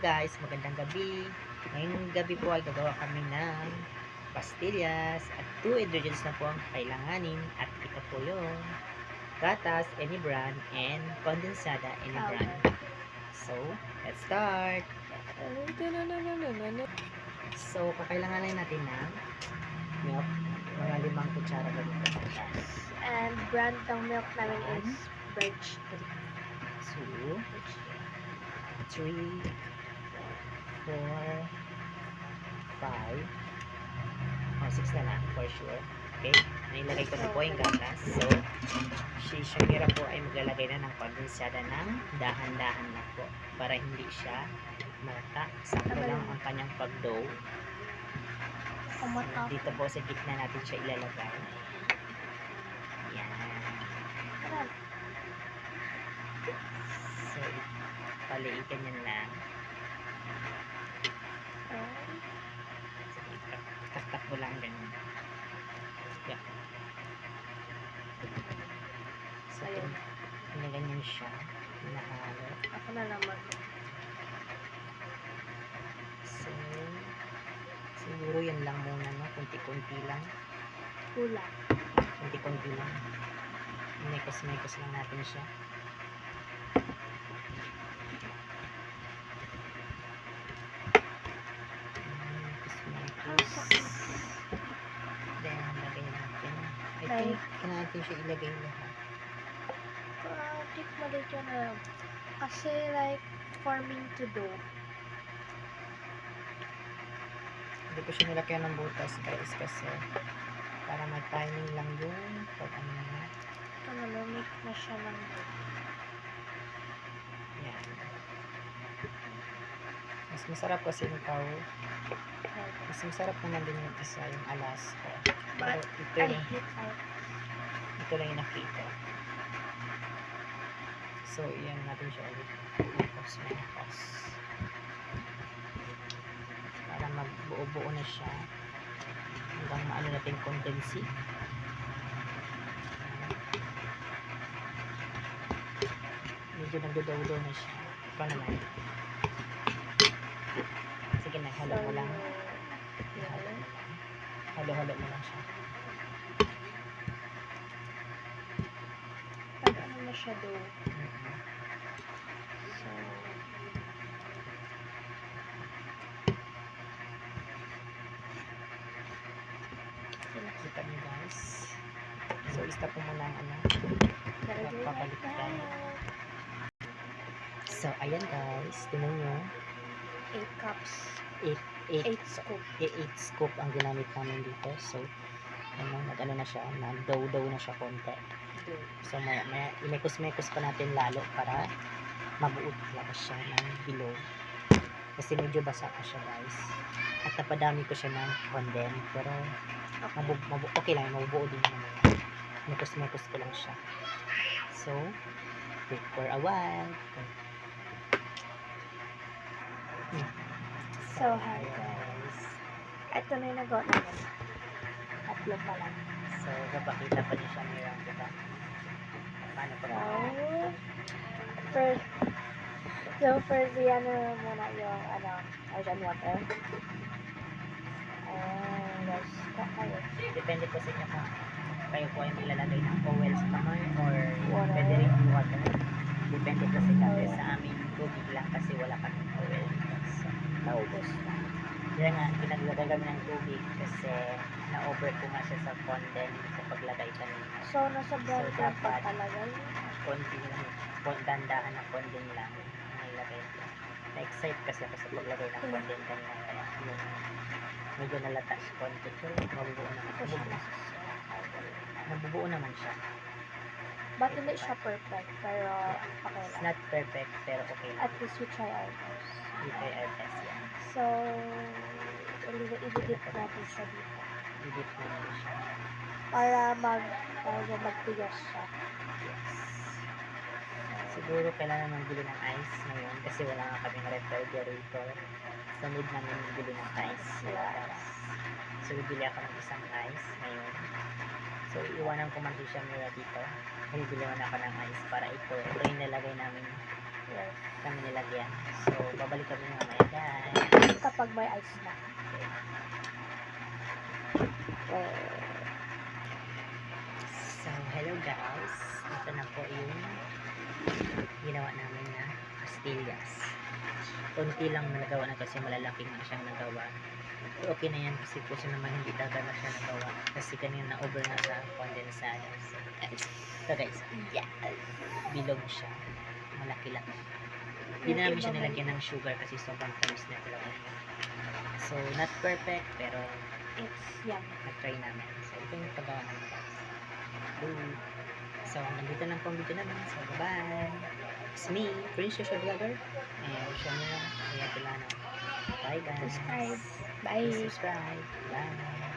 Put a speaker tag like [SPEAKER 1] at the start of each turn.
[SPEAKER 1] guys, magandang gabi. Ngayong gabi po ay gagawa kami ng pastillas at 2 ingredients na po ang kailanganin at ito po yung gatas, any brand, and condensada, any brand. So, let's start! So, kakailanganin natin ng milk, mga 5 kutsara ganito.
[SPEAKER 2] And brand ng milk namin is Birch
[SPEAKER 1] 2, 3, 4, 5, 6 na lang for sure. Okay, nailagay ko na po yung gatas. So, si Shamira po ay maglalagay na ng kondensada ng dahan-dahan na po para hindi siya malata. Sakto lang ang kanyang pag-dough. So, dito po sa gitna natin siya ilalagay. Yan. So, paliitan yan lang. Taktak mo lang ganyan. Yeah. So, ganyan siya. Nahalo.
[SPEAKER 2] Ako na lang
[SPEAKER 1] So, siguro yan lang muna, no? Kunti-kunti lang.
[SPEAKER 2] kulang.
[SPEAKER 1] Kunti-kunti lang. Mekos-mekos lang natin siya. Then, lagay natin. I think, natin siya ilagay lahat.
[SPEAKER 2] Tip mo dito na lang. Kasi like, forming to dough.
[SPEAKER 1] Hindi ko siya nilagyan ng butas, guys, kasi para mag-timing lang yung pag-ano na.
[SPEAKER 2] Ito malamig na siya ng dough.
[SPEAKER 1] Yan. Mas masarap kasi ito. Mas masarap naman din yung isa, yung Alaska. Pero ito lang yung nakita. So, iyan natin siya ulit. Mekos. Para magbuo-buo na siya. Hanggang maano natin condense. Medyo nagdudaw-daw na siya. Ito naman. Sige na, halo mo lang. Halo-halo mo lang siya.
[SPEAKER 2] Pag ano na siya dough. So,
[SPEAKER 1] kita niyo guys. So, stop mo muna ang ano. Papabalik tayo. So, ayan guys. Tingnan nyo.
[SPEAKER 2] 8 cups.
[SPEAKER 1] 8
[SPEAKER 2] scoop.
[SPEAKER 1] 8 scoop ang ginamit namin dito. So, nag-ano na siya, nag-dough na siya konti. So, maya imekos-mekos pa natin lalo para mabuo talaga siya ng bilog. Kasi medyo basa pa siya guys. At napadami ko siya ng condense. Pero, okay lang, mabubuo din naman. Mekos-mekos ko lang siya. So, wait for a while.
[SPEAKER 2] So, hi guys. Ito na yung nagawa namin. Tatlo pa lang.
[SPEAKER 1] So, kapakita pa niya siya mayroon, diba? Paano pa
[SPEAKER 2] First, yan muna yung, Asian water. And, guys, kayo.
[SPEAKER 1] Depende po sa inyo kung kayo po ay maglalagay ng oil sa kamay or
[SPEAKER 2] Water.
[SPEAKER 1] pwede rin yung water. Depende po sa inyo. Sa amin, tubig lang kasi wala kaming oil. So,
[SPEAKER 2] Naubos na.
[SPEAKER 1] kaya nga, pinaglagay kami ng tubig kasi na-over po nga siya sa condense sa paglagay kanina.
[SPEAKER 2] So, nasa brand
[SPEAKER 1] So,
[SPEAKER 2] lang pa
[SPEAKER 1] dapat
[SPEAKER 2] talaga yun.
[SPEAKER 1] konti lang, dandahan ng condense lang ang ilagay ko. Na-excite kasi ako sa paglagay ng condense kanina kaya yung medyo nalata siya konti pero mabubuo naman. Nabubuo naman siya.
[SPEAKER 2] But hindi siya perfect, pero okay
[SPEAKER 1] It's
[SPEAKER 2] lang.
[SPEAKER 1] not perfect pero okay lang.
[SPEAKER 2] At least we try our best.
[SPEAKER 1] We try our best yan.
[SPEAKER 2] So, i-dip natin siya dito.
[SPEAKER 1] I-dip naman siya.
[SPEAKER 2] Para magtigas siya.
[SPEAKER 1] Yes. Siguro kailangan magbili ng ice ngayon kasi wala nga kaming refrigerator. So need namin magbili ng ice. Yes. So bibili ako ng isang ice ngayon. So iiwanan ko man siya mura dito. Bibili ako ng ice para ito yung nilagay namin.
[SPEAKER 2] Yes.
[SPEAKER 1] Kami nilagyan. So babalik kami mamaya.
[SPEAKER 2] kapag may ice na.
[SPEAKER 1] So, hello guys. Ito na po yung ginawa namin na pastillas. Konti lang na nagawa na kasi malalaking na siyang nagawa. Pero okay na yan kasi po siya naman hindi dagat na siya nagawa. Kasi kanina na over na sa condensado. So, guys. So guys,
[SPEAKER 2] Yes.
[SPEAKER 1] bilog siya. Malaki-laki. Hindi na namin siya nilagyan ng sugar kasi sobrang tamis na talaga niya. So, not perfect, pero
[SPEAKER 2] It's yummy.
[SPEAKER 1] na-try namin. So, ito yung paggawa namin guys. Boom. So, nandito lang po ang video namin. So, bye-bye. It's me, Prince Joshua Vlogger. And show mo na. Kaya Pilano. Bye guys.
[SPEAKER 2] Subscribe.
[SPEAKER 1] Please
[SPEAKER 2] Bye.
[SPEAKER 1] subscribe. Bye.